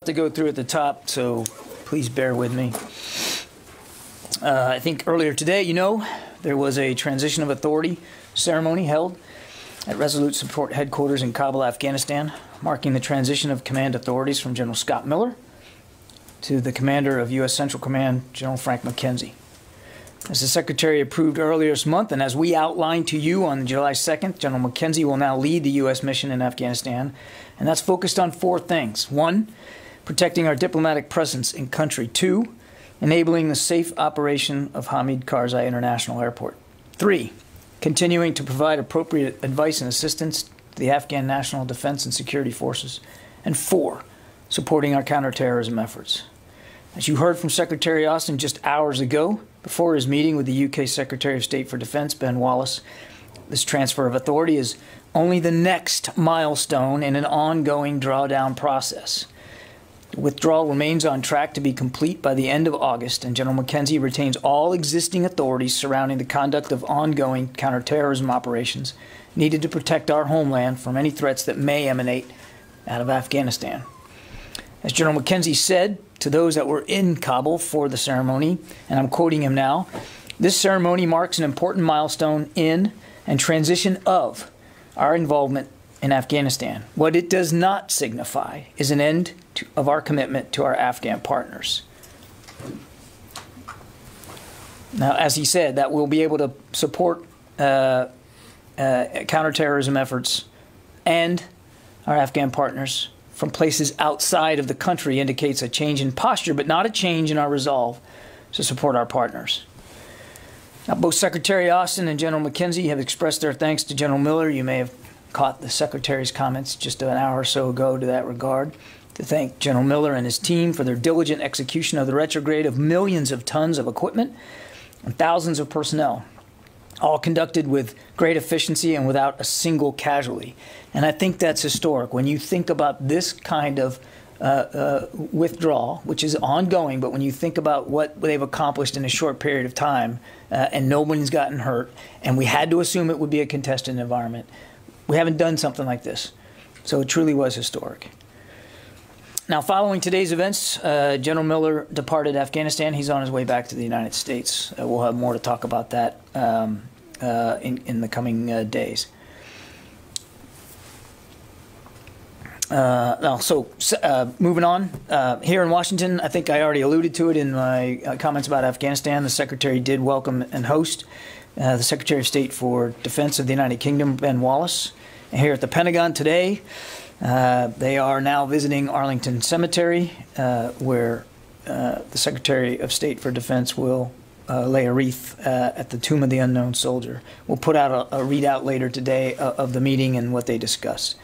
To go through at the top, so please bear with me. I think earlier today, there was a transition of authority ceremony held at Resolute Support Headquarters in Kabul, Afghanistan, marking the transition of command authorities from General Scott Miller to the commander of U.S. Central Command, General Frank McKenzie. As the Secretary approved earlier this month, and as we outlined to you on July 2nd, General McKenzie will now lead the U.S. mission in Afghanistan, and that's focused on four things. One, protecting our diplomatic presence in country. 2, enabling the safe operation of Hamid Karzai International Airport. 3, continuing to provide appropriate advice and assistance to the Afghan National Defense and Security Forces. And 4, supporting our counterterrorism efforts. As you heard from Secretary Austin just hours ago, before his meeting with the UK Secretary of State for Defense, Ben Wallace, this transfer of authority is only the next milestone in an ongoing drawdown process. The withdrawal remains on track to be complete by the end of August, and General McKenzie retains all existing authorities surrounding the conduct of ongoing counterterrorism operations needed to protect our homeland from any threats that may emanate out of Afghanistan. As General McKenzie said to those that were in Kabul for the ceremony, and I'm quoting him now, "This ceremony marks an important milestone in and transition of our involvement in Afghanistan. What it does not signify is an end of our commitment to our Afghan partners." Now, as he said, that we'll be able to support counterterrorism efforts and our Afghan partners from places outside of the country indicates a change in posture, but not a change in our resolve to support our partners. Now, both Secretary Austin and General McKenzie have expressed their thanks to General Miller. You may have caught the Secretary's comments just an hour or so ago to that regard, to thank General Miller and his team for their diligent execution of the retrograde of millions of tons of equipment and thousands of personnel, all conducted with great efficiency and without a single casualty. And I think that's historic. When you think about this kind of withdrawal, which is ongoing, but when you think about what they've accomplished in a short period of time, and no one's gotten hurt, and we had to assume it would be a contested environment, we haven't done something like this. So it truly was historic. Now, following today's events, General Miller departed Afghanistan. He's on his way back to the United States. We'll have more to talk about that in the coming days. Moving on, here in Washington, I think I already alluded to it in my comments about Afghanistan. The Secretary did welcome and host the Secretary of State for Defense of the United Kingdom, Ben Wallace. And here at the Pentagon today, they are now visiting Arlington Cemetery, where the Secretary of State for Defense will lay a wreath at the Tomb of the Unknown Soldier. We'll put out a readout later today of the meeting and what they discussed.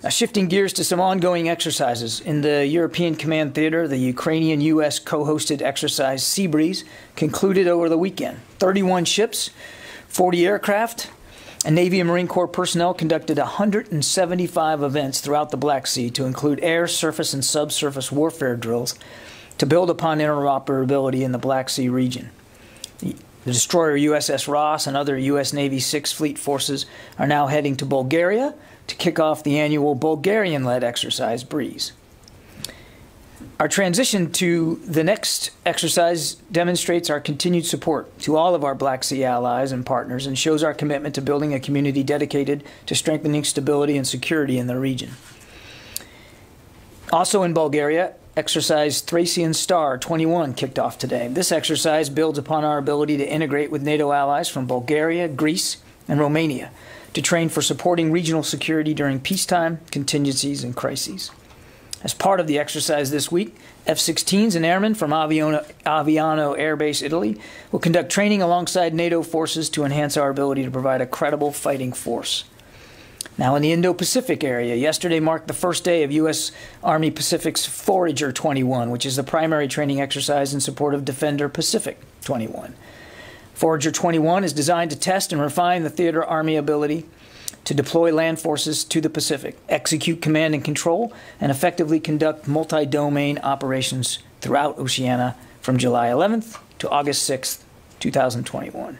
Now, shifting gears to some ongoing exercises. In the European Command Theater, the Ukrainian-U.S. co-hosted exercise Sea Breeze concluded over the weekend. 31 ships, 40 aircraft, and Navy and Marine Corps personnel conducted 175 events throughout the Black Sea to include air, surface, and subsurface warfare drills to build upon interoperability in the Black Sea region. The destroyer USS Ross and other U.S. Navy 6th Fleet forces are now heading to Bulgaria to kick off the annual Bulgarian-led exercise Breeze. Our transition to the next exercise demonstrates our continued support to all of our Black Sea allies and partners and shows our commitment to building a community dedicated to strengthening stability and security in the region. Also in Bulgaria, exercise Thracian Star 21 kicked off today. This exercise builds upon our ability to integrate with NATO allies from Bulgaria, Greece, and Romania to train for supporting regional security during peacetime, contingencies, and crises. As part of the exercise this week, F-16s and airmen from Aviano Air Base, Italy, will conduct training alongside NATO forces to enhance our ability to provide a credible fighting force. Now, in the Indo-Pacific area, yesterday marked the first day of U.S. Army Pacific's Forager 21, which is the primary training exercise in support of Defender Pacific 21. Forager 21 is designed to test and refine the theater Army ability to deploy land forces to the Pacific, execute command and control, and effectively conduct multi-domain operations throughout Oceania from July 11th to August 6th, 2021.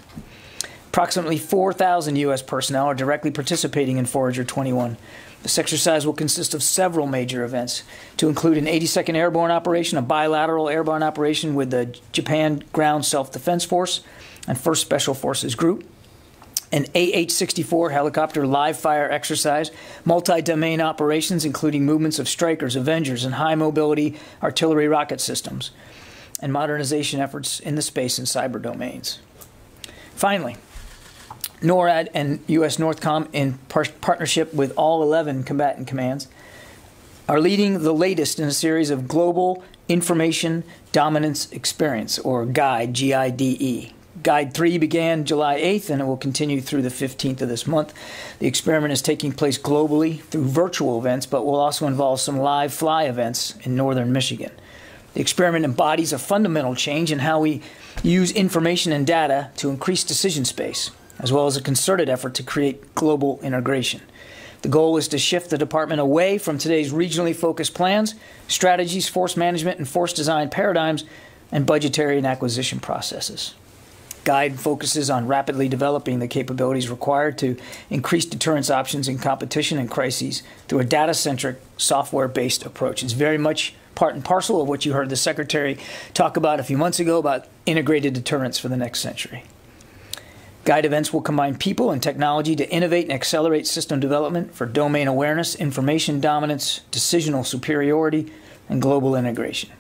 Approximately 4,000 U.S. personnel are directly participating in Forager 21, This exercise will consist of several major events, to include an 82nd Airborne Operation, a bilateral airborne operation with the Japan Ground Self-Defense Force and 1st Special Forces Group, an AH-64 helicopter live-fire exercise, multi-domain operations including movements of Strykers, Avengers, and high-mobility artillery rocket systems, and modernization efforts in the space and cyber domains. Finally, NORAD and U.S. NORTHCOM, in partnership with all 11 combatant commands, are leading the latest in a series of Global Information Dominance Experience, or GIDE, G-I-D-E. Guide 3 began July 8th, and it will continue through the 15th of this month. The experiment is taking place globally through virtual events, but will also involve some live fly events in northern Michigan. The experiment embodies a fundamental change in how we use information and data to increase decision space, as well as a concerted effort to create global integration. The goal is to shift the department away from today's regionally focused plans, strategies, force management, and force design paradigms, and budgetary and acquisition processes. GUIDE focuses on rapidly developing the capabilities required to increase deterrence options in competition and crises through a data-centric, software-based approach. It's very much part and parcel of what you heard the Secretary talk about a few months ago about integrated deterrence for the next century. GUIDE events will combine people and technology to innovate and accelerate system development for domain awareness, information dominance, decisional superiority, and global integration.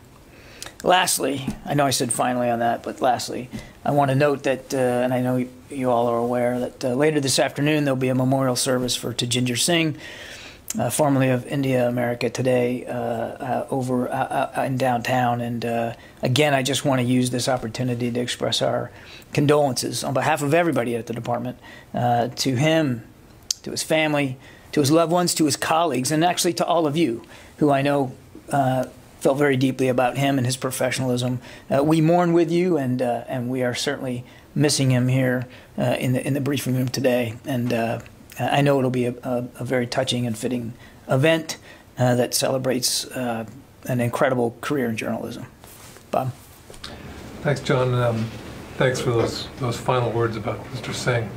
Lastly, I know I said finally on that, but lastly, I want to note that, and I know you all are aware, that later this afternoon there'll be a memorial service for Tajinder Singh, formerly of India America Today, over in downtown. And again, I just want to use this opportunity to express our condolences on behalf of everybody at the department to him, to his family, to his loved ones, to his colleagues, and actually to all of you who I know felt very deeply about him and his professionalism. We mourn with you, and we are certainly missing him here in the briefing room today. And I know it'll be a very touching and fitting event that celebrates an incredible career in journalism. Bob? Thanks, John. Thanks for those final words about Mr. Singh.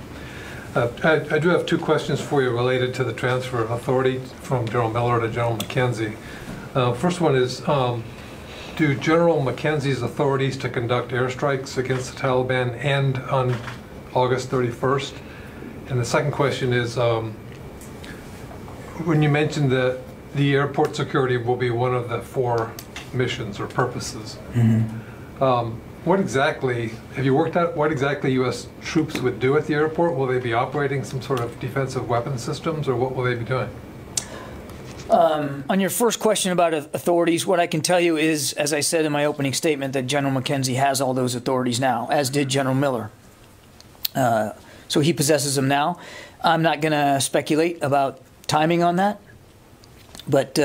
I do have two questions for you related to the transfer of authority from General Miller to General McKenzie. First one is, do General McKenzie's authorities to conduct airstrikes against the Taliban end on August 31st? And the second question is, when you mentioned that the airport security will be one of the 4 missions or purposes, what exactly, have you worked out what exactly U.S. troops would do at the airport? Will they be operating some sort of defensive weapon systems, or what will they be doing? On your first question about authorities, what I can tell you is, as I said in my opening statement, that General McKenzie has all those authorities now, as did General Miller. So he possesses them now. I'm not going to speculate about timing on that, but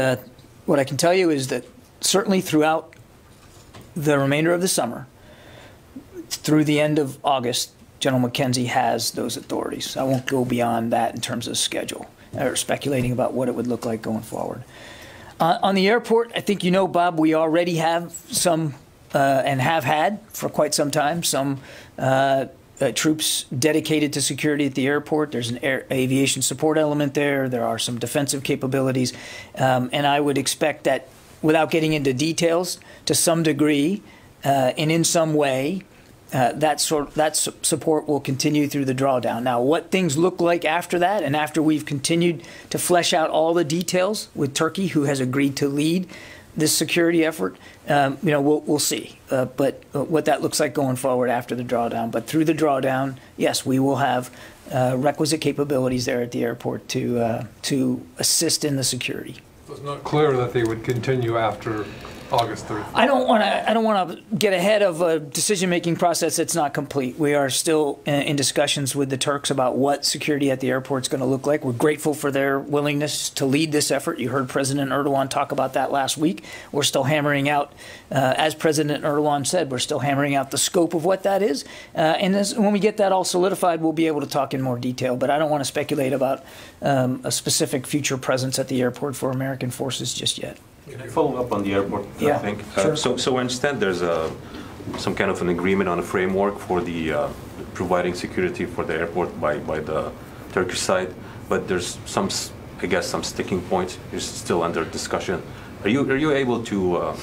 what I can tell you is that certainly throughout the remainder of the summer, through the end of August, General McKenzie has those authorities. I won't go beyond that in terms of schedule or speculating about what it would look like going forward. On the airport, I think you know, Bob, we already have some, and have had for quite some time, some troops dedicated to security at the airport. There's an aviation support element there. There are some defensive capabilities. And I would expect that, without getting into details, to some degree and in some way, that support will continue through the drawdown. Now, what things look like after that, and after we've continued to flesh out all the details with Turkey, who has agreed to lead this security effort, we'll see. But what that looks like going forward after the drawdown. But through the drawdown, yes, we will have requisite capabilities there at the airport to assist in the security. It's not clear that they would continue after August 3rd. I don't want to get ahead of a decision-making process that's not complete. We are still in discussions with the Turks about what security at the airport is going to look like. We're grateful for their willingness to lead this effort. You heard President Erdogan talk about that last week. We're still hammering out, as President Erdogan said, we're still hammering out the scope of what that is. And when we get that all solidified, we'll be able to talk in more detail. But I don't want to speculate about a specific future presence at the airport for American forces just yet. Can I follow up on the airport yeah, thing? Sure. So I understand there's some kind of an agreement on a framework for the providing security for the airport by the Turkish side, but there's some I guess, some sticking points. It's still under discussion. Are you able to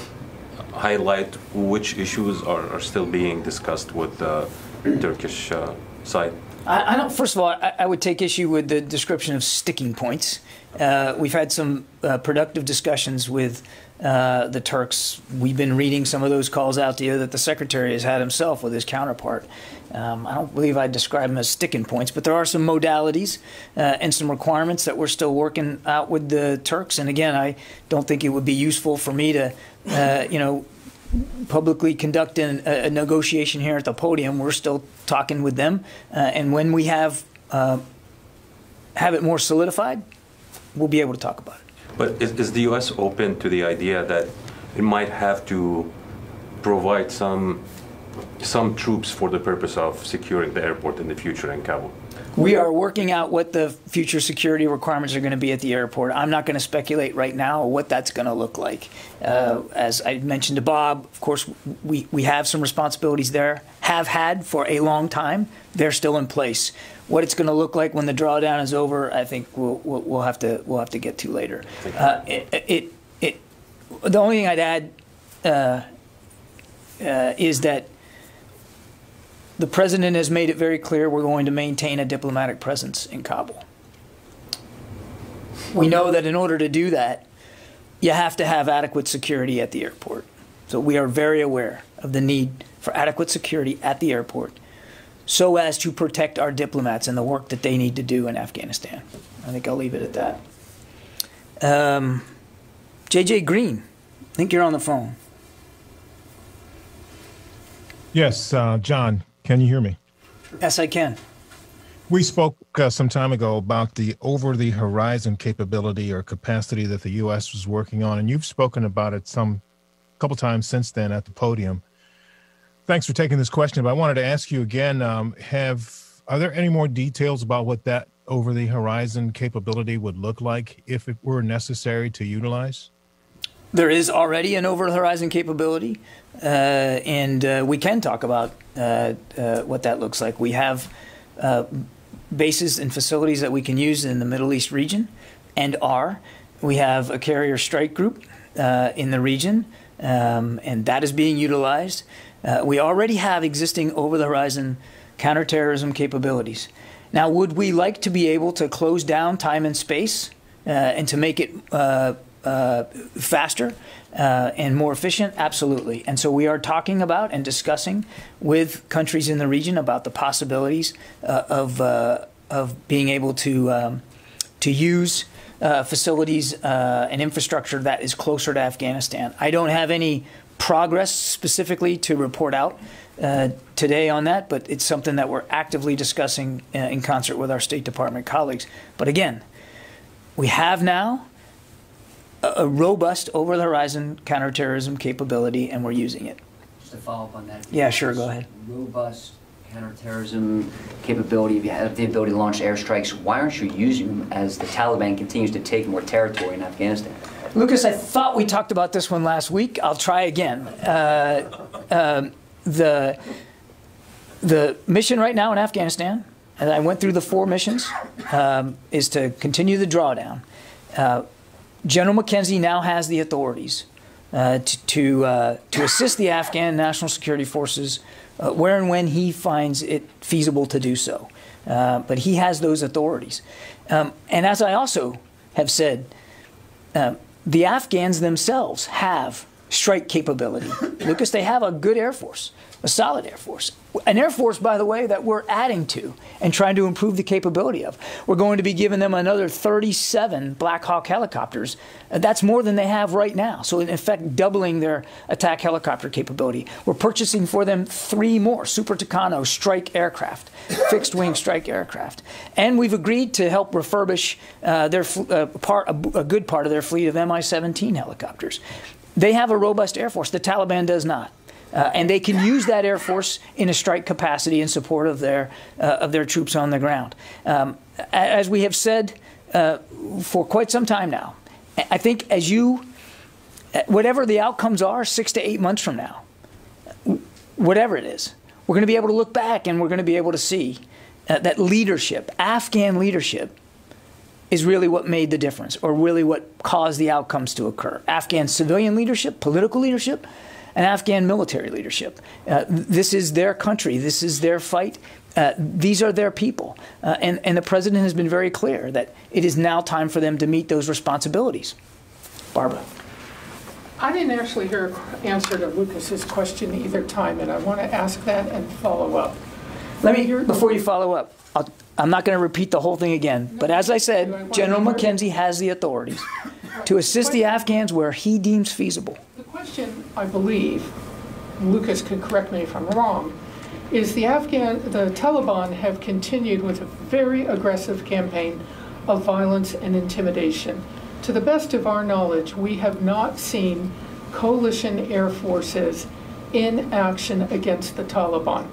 highlight which issues are still being discussed with the Turkish side? I don't. First of all, I would take issue with the description of sticking points. We've had some productive discussions with the Turks. We've been reading some of those calls out to you that the Secretary has had himself with his counterpart. I don't believe I'd describe them as sticking points, but there are some modalities and some requirements that we're still working out with the Turks. And again, I don't think it would be useful for me to, publicly conduct a negotiation here at the podium. We're still talking with them, and when we have it more solidified, we'll be able to talk about it. But is the U.S. open to the idea that it might have to provide some troops for the purpose of securing the airport in the future in Kabul? We are working out what the future security requirements are going to be at the airport. I'm not going to speculate right now what that's going to look like. As I mentioned to Bob, of course, we have some responsibilities there, have had for a long time. They're still in place. What it's going to look like when the drawdown is over, I think we'll have to get to later. The only thing I'd add is that the president has made it very clear we're going to maintain a diplomatic presence in Kabul. We know that in order to do that, you have to have adequate security at the airport. So we are very aware of the need for adequate security at the airport so as to protect our diplomats and the work that they need to do in Afghanistan. I think I'll leave it at that. J.J. Green, I think you're on the phone. Yes, John, can you hear me? Yes, I can. We spoke some time ago about the over-the-horizon capability or capacity that the U.S. was working on, and you've spoken about it a couple times since then at the podium. Thanks for taking this question, but I wanted to ask you again, are there any more details about what that over-the-horizon capability would look like if it were necessary to utilize? There is already an over-the-horizon capability, and we can talk about what that looks like. We have bases and facilities that we can use in the Middle East region, and we have a carrier strike group in the region, and that is being utilized. We already have existing over-the-horizon counterterrorism capabilities. Now, would we like to be able to close down time and space and to make it faster and more efficient? Absolutely. And so we are talking about and discussing with countries in the region about the possibilities of being able to use facilities and infrastructure that is closer to Afghanistan. I don't have any progress specifically to report out today on that, but it's something that we're actively discussing in concert with our State Department colleagues. But again, we have now a robust over-the-horizon counterterrorism capability, and we're using it. Just to follow up on that. Yeah, sure, go ahead. Robust counterterrorism capability, you have the ability to launch airstrikes. Why aren't you using them as the Taliban continues to take more territory in Afghanistan? Lucas, I thought we talked about this one last week. I'll try again. The mission right now in Afghanistan, and I went through the 4 missions, is to continue the drawdown. General McKenzie now has the authorities to assist the Afghan National Security Forces where and when he finds it feasible to do so. But he has those authorities. And as I also have said, the Afghans themselves have strike capability. Lucas, they have a good Air Force, a solid Air Force. An Air Force, by the way, that we're adding to and trying to improve the capability of. We're going to be giving them another 37 Black Hawk helicopters. That's more than they have right now. So in effect, doubling their attack helicopter capability. We're purchasing for them 3 more Super Tucano strike aircraft, fixed-wing strike aircraft. And we've agreed to help refurbish a good part of their fleet of Mi-17 helicopters. They have a robust Air Force. The Taliban does not. And they can use that Air Force in a strike capacity in support of their troops on the ground. As we have said for quite some time now, I think whatever the outcomes are 6 to 8 months from now, whatever it is, we're going to be able to look back and we're going to be able to see that leadership, Afghan leadership, is really what made the difference, or really what caused the outcomes to occur. Afghan civilian leadership, political leadership, and Afghan military leadership. This is their country. This is their fight. These are their people. And the president has been very clear that it is now time for them to meet those responsibilities. Barbara. I didn't actually hear an answer to Lucas's question either time, and I want to ask that and follow up. Before you follow up, I'm not going to repeat the whole thing again, but as I said, General McKenzie has the authorities to assist the Afghans where he deems feasible. The question, I believe, Lucas could correct me if I'm wrong, is the Taliban have continued with a very aggressive campaign of violence and intimidation. To the best of our knowledge, we have not seen coalition air forces in action against the Taliban.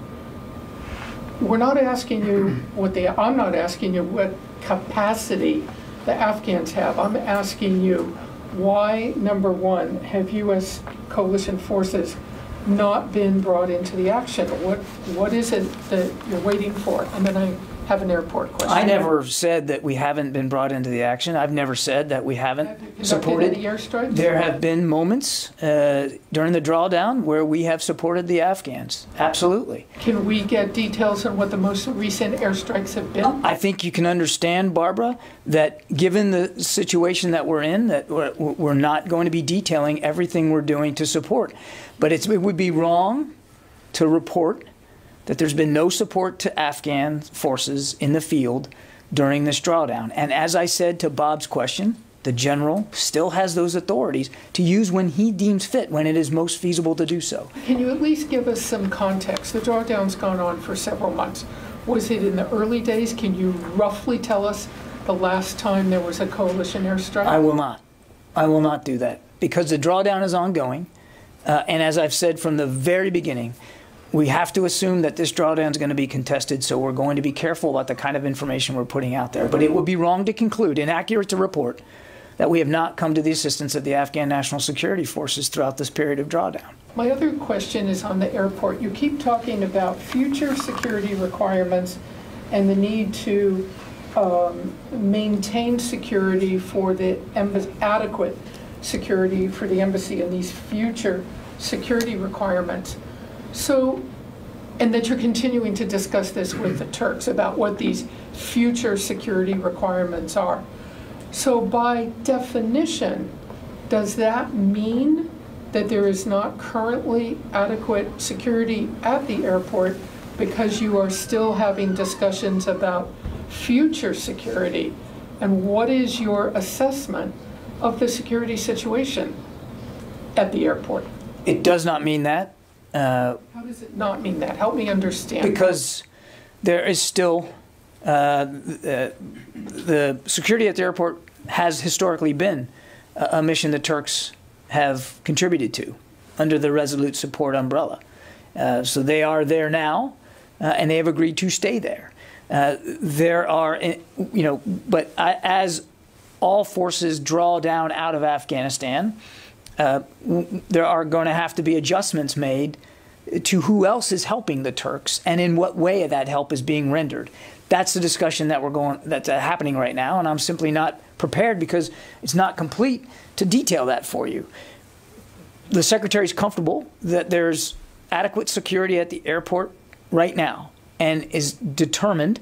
We're not asking you I'm not asking you what capacity the Afghans have. I'm asking you why, number one, have U.S. coalition forces not been brought into the action? What is it that you're waiting for? And then I have an airport question. I never said that we haven't been brought into the action. I've never said that we haven't supported. Any airstrikes? There have been moments during the drawdown where we have supported the Afghans. Absolutely. Can we get details on what the most recent airstrikes have been? I think you can understand, Barbara, that given the situation that we're in, that we're not going to be detailing everything we're doing to support. But it would be wrong to report that there's been no support to Afghan forces in the field during this drawdown. And as I said to Bob's question, the general still has those authorities to use when he deems fit, when it is most feasible to do so. Can you at least give us some context? The drawdown's gone on for several months. Was it in the early days? Can you roughly tell us the last time there was a coalition airstrike? I will not. I will not do that because the drawdown is ongoing. And as I've said from the very beginning, we have to assume that this drawdown is going to be contested, so we're going to be careful about the kind of information we're putting out there. But it would be wrong to conclude, inaccurate to report, that we have not come to the assistance of the Afghan National Security Forces throughout this period of drawdown. My other question is on the airport. You keep talking about future security requirements and the need to maintain security for the adequate security for the embassy and these future security requirements. So, and that you're continuing to discuss this with the Turks about what these future security requirements are. So by definition, does that mean that there is not currently adequate security at the airport because you are still having discussions about future security? And what is your assessment of the security situation at the airport? It does not mean that. How does it not mean that? Help me understand. Because there is still, the security at the airport has historically been a mission the Turks have contributed to under the Resolute Support umbrella. So they are there now, and they have agreed to stay there. There are, but as all forces draw down out of Afghanistan, there are going to have to be adjustments made to who else is helping the Turks and in what way that help is being rendered. That's the discussion that's happening right now, and I'm simply not prepared because it's not complete to detail that for you. The Secretary is comfortable that there's adequate security at the airport right now and is determined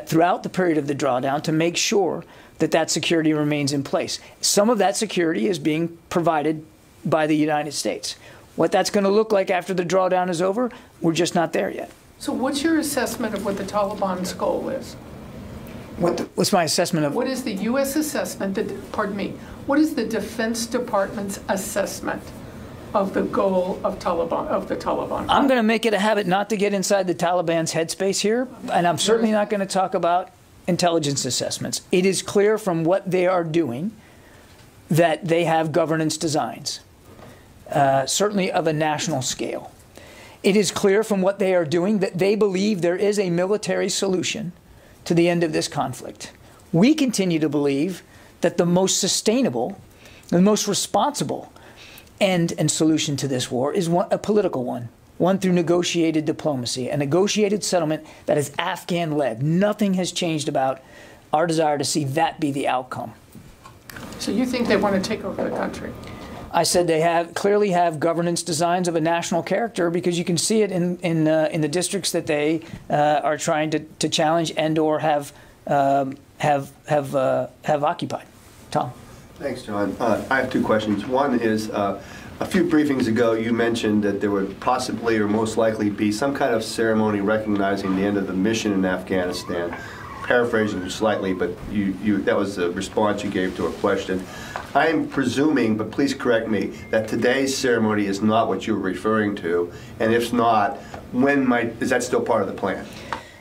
throughout the period of the drawdown to make sure that security remains in place. Some of that security is being provided by the United States. What that's going to look like after the drawdown is over, we're just not there yet. So what's your assessment of what the Taliban's goal is? What's my assessment of? What is the U.S. assessment, what is the Defense Department's assessment of the goal of the Taliban? I'm going to make it a habit not to get inside the Taliban's headspace here, and I'm certainly not going to talk about intelligence assessments. It is clear from what they are doing that they have governance designs, certainly of a national scale. It is clear from what they are doing that they believe there is a military solution to the end of this conflict. We continue to believe that the most sustainable, the most responsible end and solution to this war is a political one through negotiated diplomacy, a negotiated settlement that is Afghan-led. Nothing has changed about our desire to see that be the outcome. So you think they want to take over the country? I said they clearly have governance designs of a national character, because you can see it in the districts that they are trying to challenge and or have occupied. Tom. Thanks, John. I have two questions. One is, a few briefings ago, you mentioned that there would possibly or most likely be some kind of ceremony recognizing the end of the mission in Afghanistan. Paraphrasing you slightly, but that was the response you gave to a question. I am presuming, but please correct me, that today's ceremony is not what you're referring to, and if not, is that still part of the plan?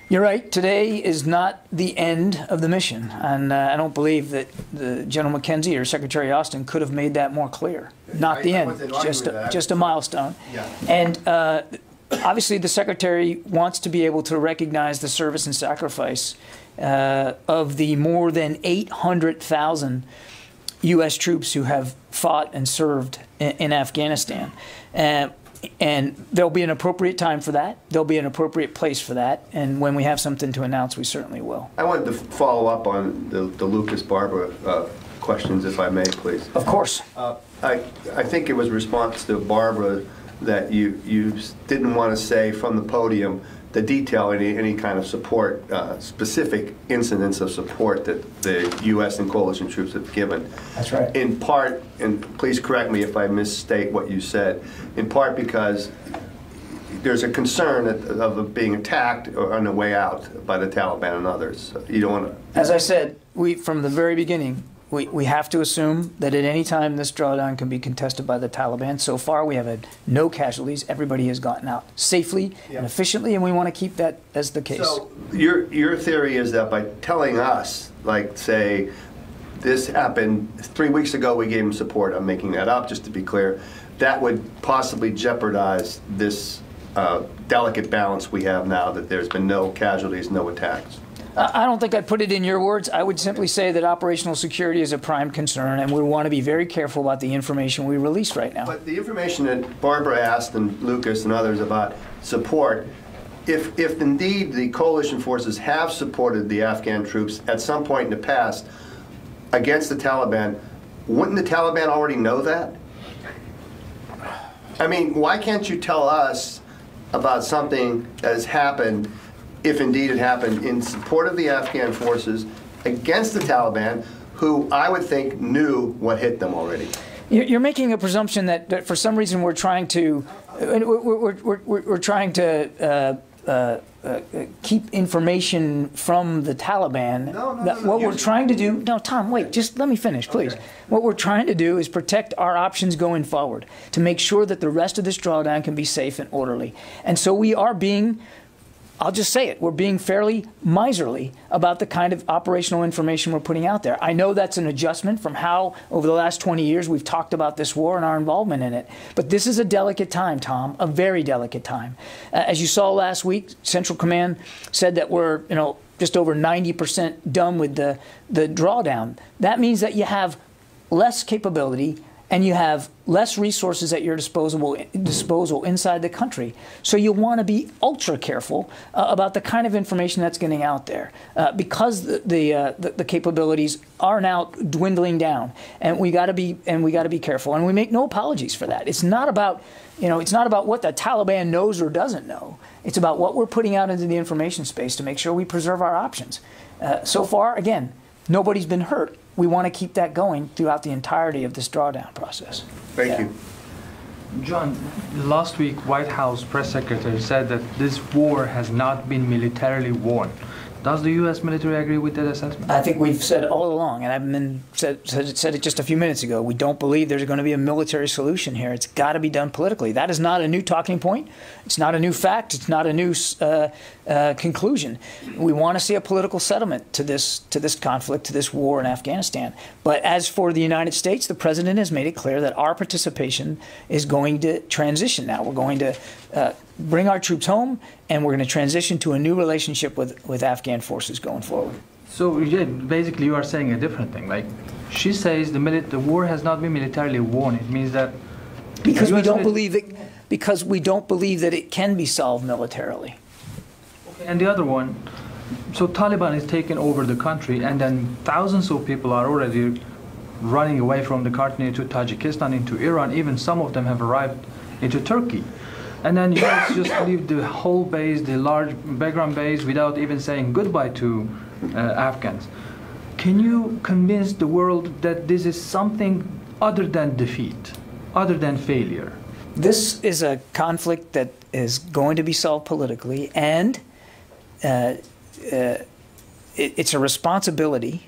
You're right. Today is not the end of the mission, and I don't believe that General McKenzie or Secretary Austin could have made that more clear. Not the end, just a milestone. Yeah. And obviously, the Secretary wants to be able to recognize the service and sacrifice of the more than 800,000 U.S. troops who have fought and served in Afghanistan. And there'll be an appropriate time for that. There'll be an appropriate place for that. And when we have something to announce, we certainly will. I wanted to follow up on the Lucas Barbara questions, if I may, please. Of course. I think it was a response to Barbara that you didn't want to say from the podium the detail, any kind of support, specific incidents of support that the U.S. and coalition troops have given. That's right. In part, and please correct me if I misstate what you said, in part because there's a concern of being attacked or on the way out by the Taliban and others. You don't want to... As I said, from the very beginning, we have to assume that at any time this drawdown can be contested by the Taliban. So far, we have had no casualties. Everybody has gotten out safely and efficiently, and we want to keep that as the case. So your theory is that by telling us, like, say, this happened 3 weeks ago, we gave them support. I'm making that up, just to be clear. That would possibly jeopardize this delicate balance we have now, that there's been no casualties, no attacks. I don't think I'd put it in your words. I would simply say that operational security is a prime concern, and we want to be very careful about the information we release right now. But the information that Barbara asked, and Lucas and others, about support, if indeed the coalition forces have supported the Afghan troops at some point in the past against the Taliban, wouldn't the Taliban already know that? I mean, why can't you tell us about something that has happened, if indeed it happened, in support of the Afghan forces against the Taliban, who I would think knew what hit them already? You're making a presumption that for some reason we're trying to keep information from the Taliban. No. What we're trying to do, no, Tom, wait, just let me finish, please. Okay. What we're trying to do is protect our options going forward, to make sure that the rest of this drawdown can be safe and orderly. And so we are being, I'll just say it, we're being fairly miserly about the kind of operational information we're putting out there. I know that's an adjustment from how, over the last 20 years, we've talked about this war and our involvement in it. But this is a delicate time, Tom, a very delicate time. As you saw last week, Central Command said that we're, just over 90% done with the drawdown. That means that you have less capability and you have less resources at your disposal inside the country. So you want to be ultra careful about the kind of information that's getting out there, because the capabilities are now dwindling down, and we got to be careful. And we make no apologies for that. It's not about it's not about what the Taliban knows or doesn't know. It's about what we're putting out into the information space to make sure we preserve our options. So far, again, nobody's been hurt. We want to keep that going throughout the entirety of this drawdown process. Thank you. John, last week, White House press secretary said that this war has not been militarily won. Does the U.S. military agree with that assessment? I think we've said all along, and I've said it just a few minutes ago, we don't believe there's going to be a military solution here. It's got to be done politically. That is not a new talking point. It's not a new fact. It's not a new conclusion. We want to see a political settlement to this conflict, to this war in Afghanistan. But as for the United States, the president has made it clear that our participation is going to transition now. We're going to bring our troops home, and we're going to transition to a new relationship with Afghan forces going forward. So yeah, basically you are saying a different thing. Like, she says the war has not been militarily won. It means that because we don't believe that it can be solved militarily. Okay, and the other one, So Taliban is taking over the country, and then thousands of people are already running away from the country into Tajikistan, into Iran. Even some of them have arrived into Turkey. And then you guys just leave the whole base, the large background base, without even saying goodbye to Afghans. Can you convince the world that this is something other than defeat, other than failure? This is a conflict that is going to be solved politically, and it's a responsibility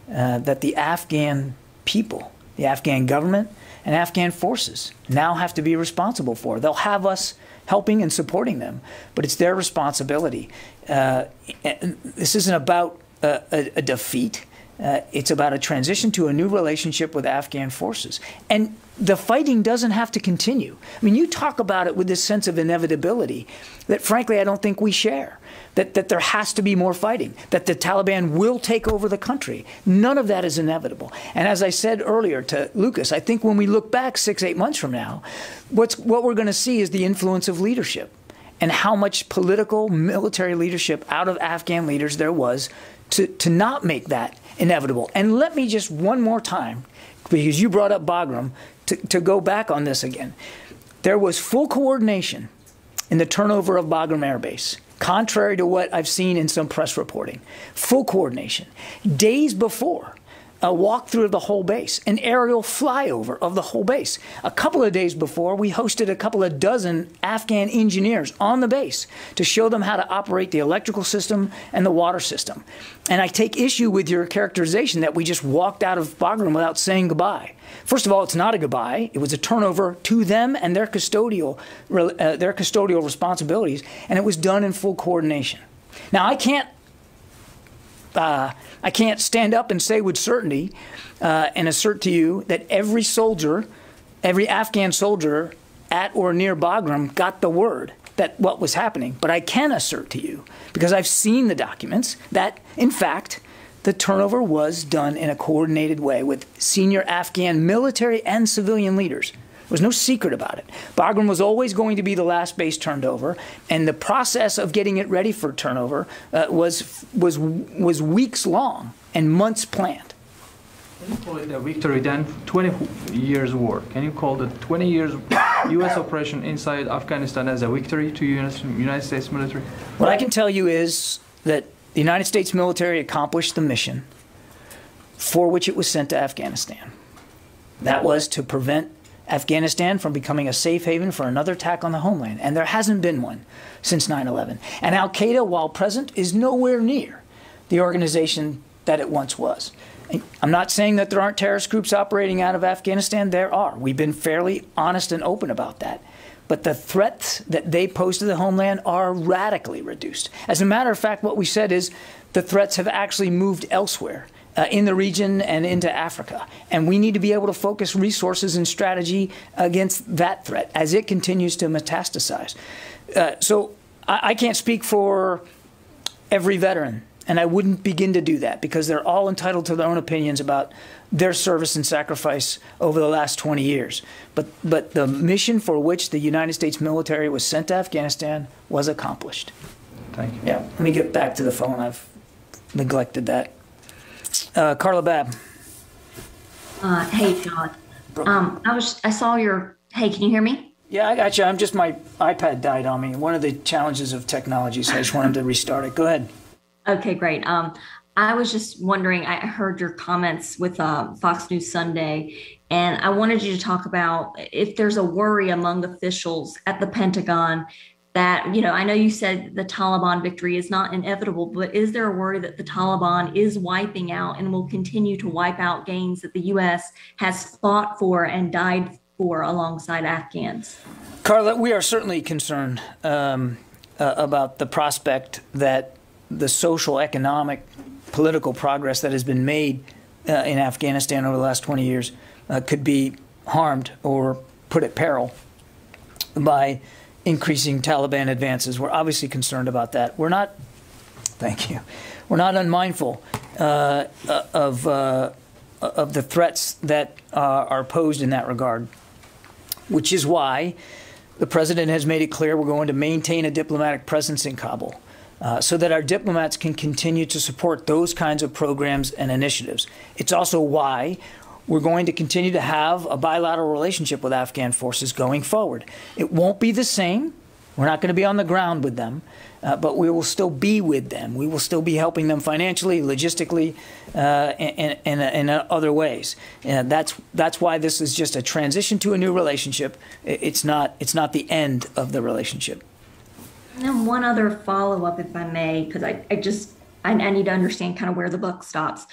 that the Afghan people, the Afghan government, and Afghan forces now have to be responsible for. They'll have us helping and supporting them, but it's their responsibility. This isn't about a defeat. It's about a transition to a new relationship with Afghan forces. And the fighting doesn't have to continue. I mean, you talk about it with this sense of inevitability that, frankly, I don't think we share. That there has to be more fighting, that the Taliban will take over the country. None of that is inevitable. And as I said earlier to Lucas, I think when we look back 6-8 months from now, what we're going to see is the influence of leadership and how much political, military leadership out of Afghan leaders there was to not make that inevitable. And let me just one more time, because you brought up Bagram, to go back on this again. There was full coordination in the turnover of Bagram Air Base, contrary to what I've seen in some press reporting. Full coordination. Days before, a walkthrough of the whole base, an aerial flyover of the whole base. A couple of days before, we hosted a couple of dozen Afghan engineers on the base to show them how to operate the electrical system and the water system. And I take issue with your characterization that we just walked out of Bagram without saying goodbye. First of all, it's not a goodbye. It was a turnover to them and their custodial responsibilities, and it was done in full coordination. Now, I can't stand up and say with certainty and assert to you that every soldier, every Afghan soldier at or near Bagram got the word that what was happening. But I can assert to you, because I've seen the documents, that, in fact, the turnover was done in a coordinated way with senior Afghan military and civilian leaders. There was no secret about it. Bagram was always going to be the last base turned over, and the process of getting it ready for turnover was weeks long and months planned. Can you call it a victory then? 20 years war. Can you call the 20 years U.S. operation inside Afghanistan as a victory to United States military? What I can tell you is that the United States military accomplished the mission for which it was sent to Afghanistan. That was to prevent Afghanistan from becoming a safe haven for another attack on the homeland. And there hasn't been one since 9/11. And al-Qaeda, while present, is nowhere near the organization that it once was. I'm not saying that there aren't terrorist groups operating out of Afghanistan. There are. We've been fairly honest and open about that. But the threats that they pose to the homeland are radically reduced. As a matter of fact, what we said is the threats have actually moved elsewhere. In the region and into Africa. And we need to be able to focus resources and strategy against that threat as it continues to metastasize. So I can't speak for every veteran, and I wouldn't begin to do that, because they're all entitled to their own opinions about their service and sacrifice over the last 20 years. But the mission for which the United States military was sent to Afghanistan was accomplished. Thank you. Yeah, let me get back to the phone. I've neglected that. Carla Babb. Hey, John. I saw your. Hey, can you hear me? Yeah, I got you. My iPad died on me. One of the challenges of technology, so I just wanted to restart it. Go ahead. Okay, great. I was just wondering. I heard your comments with Fox News Sunday, and I wanted you to talk about if there's a worry among officials at the Pentagon that, I know you said the Taliban victory is not inevitable, but is there a worry that the Taliban is wiping out and will continue to wipe out gains that the U.S. has fought for and died for alongside Afghans? Carla, we are certainly concerned about the prospect that the social, economic, political progress that has been made in Afghanistan over the last 20 years could be harmed or put at peril by increasing Taliban advances. We're obviously concerned about that. We're not, thank you, we're not unmindful of the threats that are posed in that regard, which is why the president has made it clear we're going to maintain a diplomatic presence in Kabul. so that our diplomats can continue to support those kinds of programs and initiatives. It's also why we're going to continue to have a bilateral relationship with Afghan forces going forward. It won't be the same. We're not going to be on the ground with them, but we will still be with them. We will still be helping them financially, logistically, and in other ways. And that's why this is just a transition to a new relationship. It's not the end of the relationship. And then one other follow-up, if I may, because I need to understand kind of where the buck stops.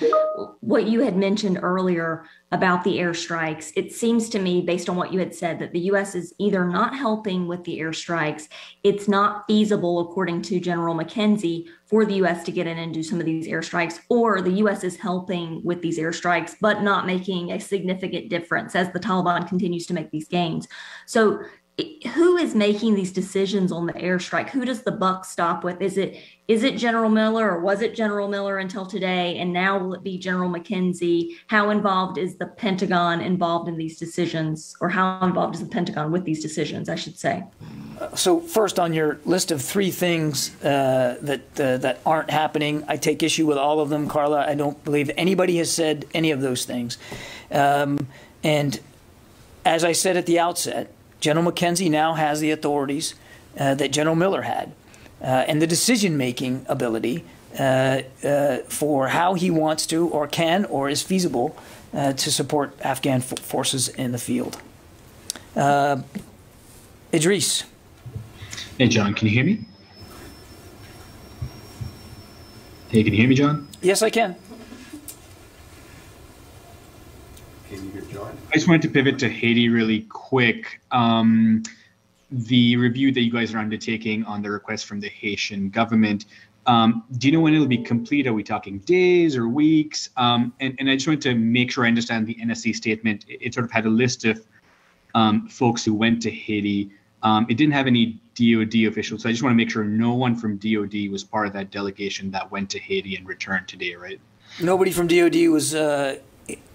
What you had mentioned earlier about the airstrikes, it seems to me, based on what you had said, that the U.S. is either not helping with the airstrikes, it's not feasible, according to General McKenzie, for the U.S. to get in and do some of these airstrikes, or the U.S. is helping with these airstrikes, but not making a significant difference as the Taliban continues to make these gains. So who is making these decisions on the airstrike? Who does the buck stop with? Is it General Miller, or was it General Miller until today? And now will it be General McKenzie? How involved is the Pentagon involved in these decisions, or how involved is the Pentagon with these decisions, I should say? So first, on your list of 3 things that aren't happening, I take issue with all of them, Carla. I don't believe anybody has said any of those things. And as I said at the outset, General McKenzie now has the authorities that General Miller had, and the decision-making ability for how he wants to, or can, or is feasible to support Afghan forces in the field. Idris. Hey, John, can you hear me? Hey, can you hear me, John? Yes, I can. Can you hear John? I just wanted to pivot to Haiti really quick. The review that you guys are undertaking on the request from the Haitian government, do you know when it'll be complete? Are we talking days or weeks? And I just wanted to make sure I understand the NSC statement. It sort of had a list of folks who went to Haiti. It didn't have any DOD officials, so I just want to make sure no one from DOD was part of that delegation that went to Haiti and returned today, right? Nobody from DOD was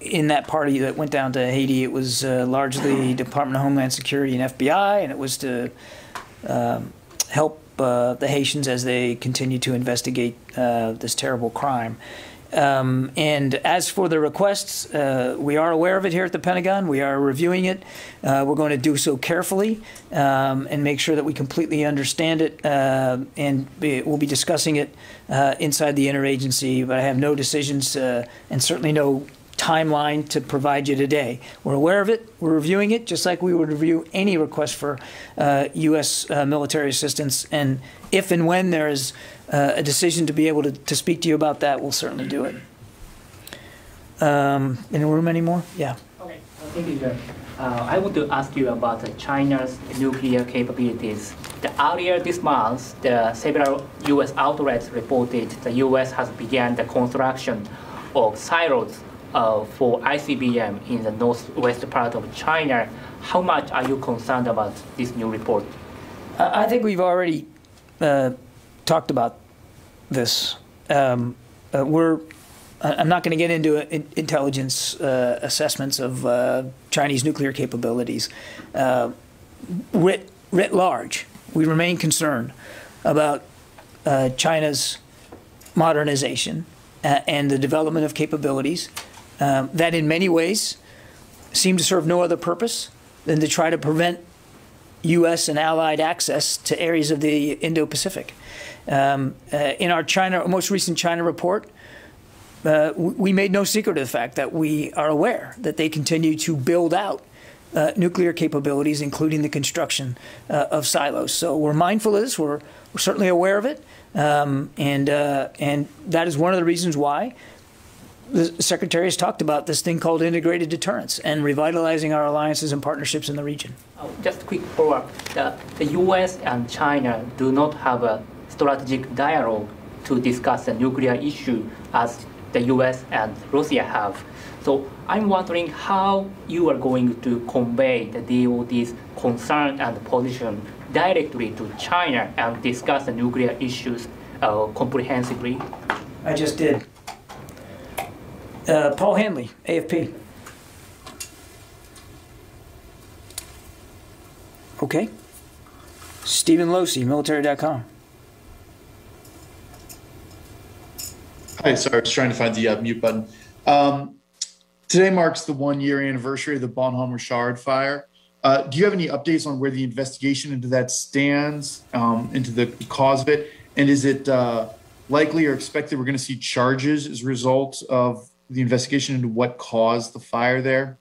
in that party that went down to Haiti. It was largely Department of Homeland Security and FBI, and it was to help the Haitians as they continue to investigate this terrible crime. And as for the requests, we are aware of it here at the Pentagon. We are reviewing it. We're going to do so carefully and make sure that we completely understand it. And we'll be discussing it inside the interagency. But I have no decisions and certainly no timeline to provide you today. We're aware of it. We're reviewing it, just like we would review any request for U.S. Military assistance. And if and when there is a decision to be able to speak to you about that, we'll certainly do it. In the room anymore? Yeah. Okay. Thank you, John. I want to ask you about China's nuclear capabilities. Earlier this month, several U.S. outlets reported the U.S. has begun the construction of silos for ICBM in the northwest part of China. How much are you concerned about this new report? I think we've already talked about this. I'm not going to get into intelligence assessments of Chinese nuclear capabilities. Writ large, we remain concerned about China's modernization and the development of capabilities that in many ways seem to serve no other purpose than to try to prevent U.S. and allied access to areas of the Indo-Pacific. In our most recent China report, we made no secret of the fact that we are aware that they continue to build out nuclear capabilities, including the construction of silos. So we're mindful of this. We're certainly aware of it, and that is one of the reasons why the Secretary has talked about this thing called integrated deterrence and revitalizing our alliances and partnerships in the region. Just a quick follow-up. The U.S. and China do not have a strategic dialogue to discuss the nuclear issue as the U.S. and Russia have. So I'm wondering how you are going to convey the DOD's concern and position directly to China and discuss the nuclear issues comprehensively. I just did. Paul Hanley, AFP. Okay. Stephen Losey, military.com. Hi, sorry, I was trying to find the mute button. Today marks the 1-year anniversary of the Bonhomme Richard fire. Do you have any updates on where the investigation into that stands, into the cause of it? And is it likely or expected we're going to see charges as a result of the investigation into what caused the fire there?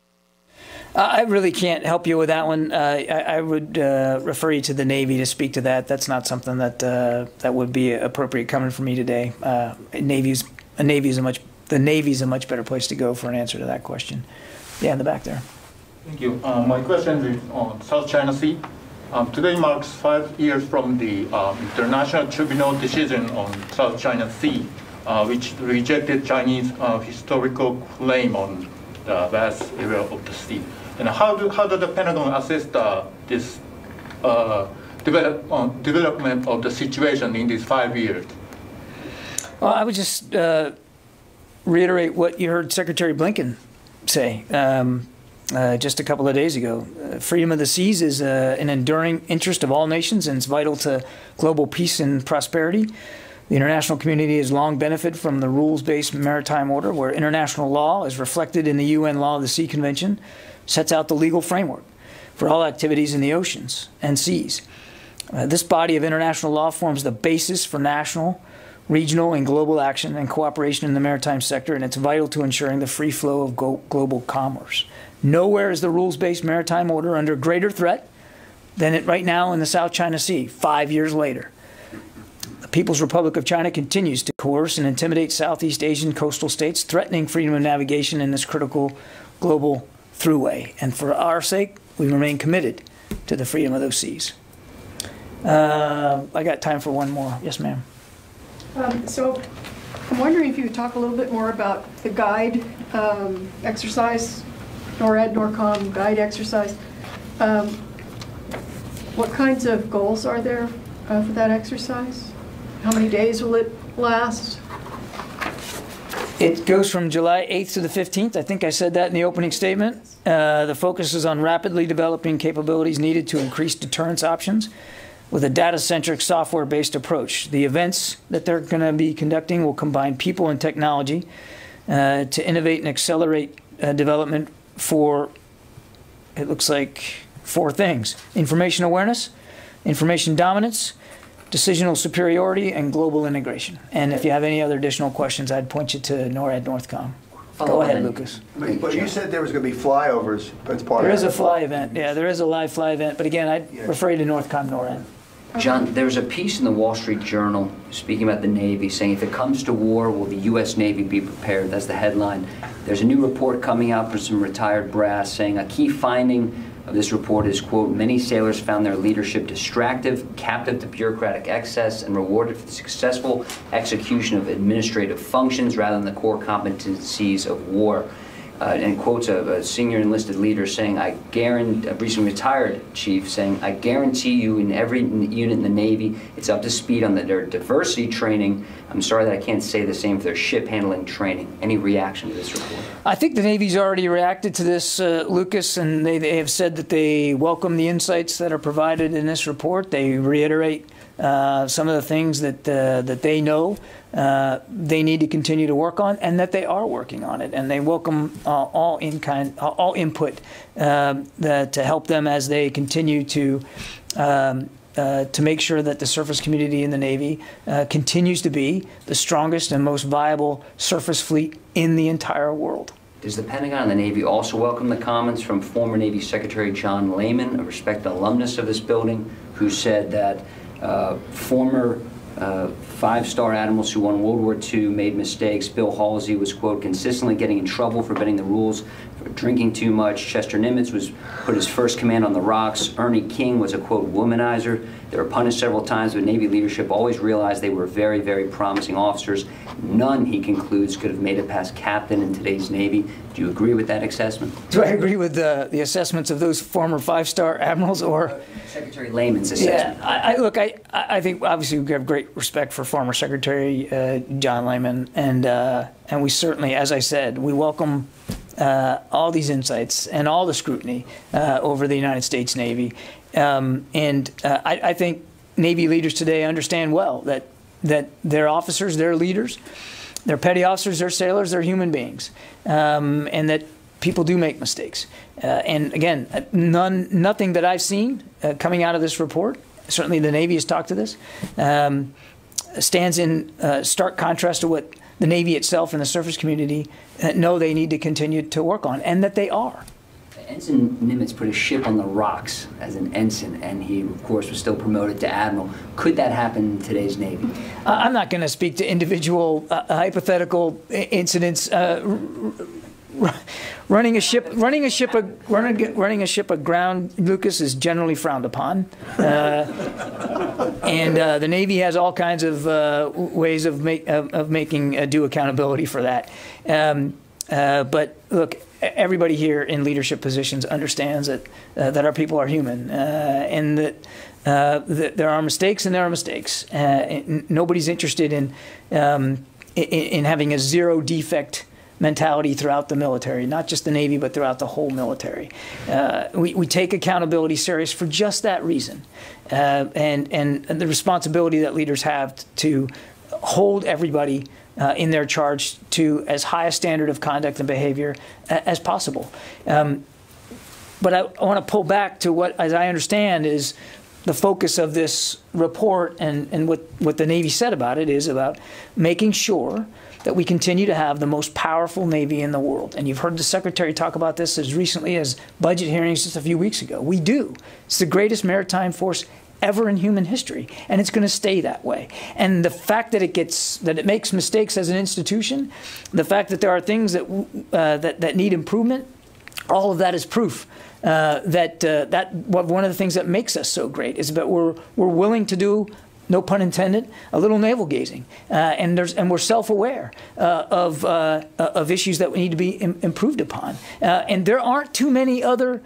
I really can't help you with that one. I would refer you to the Navy to speak to that. That's not something that that would be appropriate coming from me today. The Navy's a much better place to go for an answer to that question. Yeah, in the back there. Thank you. My question is on South China Sea. Today marks 5 years from the International Tribunal decision on South China Sea, which rejected Chinese historical claim on the vast area of the sea. And how does the Pentagon assess this development of the situation in these 5 years? Well, I would just reiterate what you heard Secretary Blinken say just a couple of days ago. Freedom of the seas is an enduring interest of all nations, and it's vital to global peace and prosperity. The international community has long benefited from the rules-based maritime order, where international law, as reflected in the UN Law of the Sea Convention, sets out the legal framework for all activities in the oceans and seas. This body of international law forms the basis for national, regional, and global action and cooperation in the maritime sector, and it's vital to ensuring the free flow of global commerce. Nowhere is the rules-based maritime order under greater threat than it right now in the South China Sea, 5 years later. The People's Republic of China continues to coerce and intimidate Southeast Asian coastal states, threatening freedom of navigation in this critical global throughway. And for our sake, we remain committed to the freedom of those seas. I got time for one more. Yes, ma'am. So I'm wondering if you could talk a little bit more about the guide exercise, NORAD, NORCOM guide exercise. What kinds of goals are there for that exercise? How many days will it last? It goes from July 8th to the 15th. I think I said that in the opening statement. The focus is on rapidly developing capabilities needed to increase deterrence options with a data-centric, software-based approach. The events that they're going to be conducting will combine people and technology to innovate and accelerate development for, it looks like, 4 things: information awareness, information dominance, decisional superiority, and global integration. And if you have any other additional questions, I'd point you to NORAD Northcom. Go ahead, Lucas. But you said there was going to be flyovers as part of it. There is a fly event. Yeah, there is a live fly event. But again, I'd refer you to Northcom, NORAD. John, there's a piece in the Wall Street Journal speaking about the Navy, saying if it comes to war, will the U.S. Navy be prepared? That's the headline. There's a new report coming out from some retired brass saying a key finding of this report is, quote, many sailors found their leadership distractive, captive to bureaucratic excess, and rewarded for the successful execution of administrative functions rather than the core competencies of war. And quotes a senior enlisted leader saying, a recently retired chief saying, I guarantee you in every unit in the Navy, it's up to speed on their diversity training. I'm sorry that I can't say the same for their ship handling training. Any reaction to this report? I think the Navy's already reacted to this, Lucas, and they have said that they welcome the insights that are provided in this report. They reiterate some of the things that they know they need to continue to work on, and that they are working on it. And they welcome all input to help them as they continue to make sure that the surface community in the Navy continues to be the strongest and most viable surface fleet in the entire world. Does the Pentagon and the Navy also welcome the comments from former Navy Secretary John Lehman, a respected alumnus of this building, who said that former 5-star admirals who won World War II made mistakes? Bill Halsey was, quote, consistently getting in trouble for bending the rules, for drinking too much. Chester Nimitz was put his first command on the rocks. Ernie King was a, quote, womanizer. They were punished several times, but Navy leadership always realized they were very, very promising officers. None, he concludes, could have made it past captain in today's Navy. Do you agree with that assessment? Do I agree with the assessments of those former 5-star admirals, or Secretary Lehman's assessment? Yeah, I think obviously we have great respect for former Secretary John Lehman, and we certainly, as I said, we welcome all these insights and all the scrutiny over the United States Navy. I think Navy leaders today understand well that their officers, their leaders, They're petty officers, they're sailors, they're human beings, and that people do make mistakes. And again, nothing that I've seen coming out of this report, certainly the Navy has talked to this, stands in stark contrast to what the Navy itself and the surface community know they need to continue to work on, and that they are. Ensign Nimitz put a ship on the rocks as an ensign, and he, of course, was still promoted to admiral. Could that happen in today's Navy? I'm not going to speak to individual hypothetical incidents. Running a ship aground, Lucas, is generally frowned upon, and the Navy has all kinds of ways of making due accountability for that. But look, everybody here in leadership positions understands that our people are human, and that there are mistakes, and there are mistakes. Nobody's interested in having a zero defect mentality throughout the military, not just the Navy, but throughout the whole military. We take accountability serious for just that reason, and the responsibility that leaders have to hold everybody in their charge to as high a standard of conduct and behavior as possible. But I want to pull back to what, as I understand, is the focus of this report, and what the Navy said about it is about making sure that we continue to have the most powerful Navy in the world. And you've heard the Secretary talk about this as recently as budget hearings just a few weeks ago. We do. It's the greatest maritime force ever in human history, and it's going to stay that way. And the fact that it makes mistakes as an institution, the fact that there are things that need improvement, all of that is proof that one of the things that makes us so great is that we're willing to do, no pun intended, a little navel gazing, and we're self-aware of issues that need to be improved upon. And there aren't too many other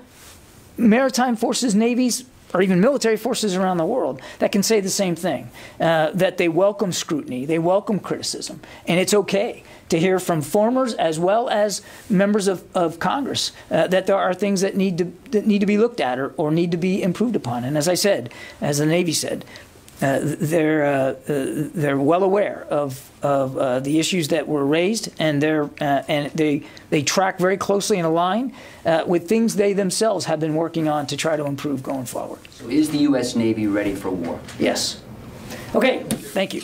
maritime forces, navies, or even military forces around the world that can say the same thing, that they welcome scrutiny, they welcome criticism, and it's okay to hear from formers as well as members of Congress that there are things that need to be looked at or need to be improved upon. And as I said, as the Navy said, they're well aware of the issues that were raised, and they track very closely and align with things they themselves have been working on to try to improve going forward. So is the U.S. Navy ready for war? Yes. Okay, thank you.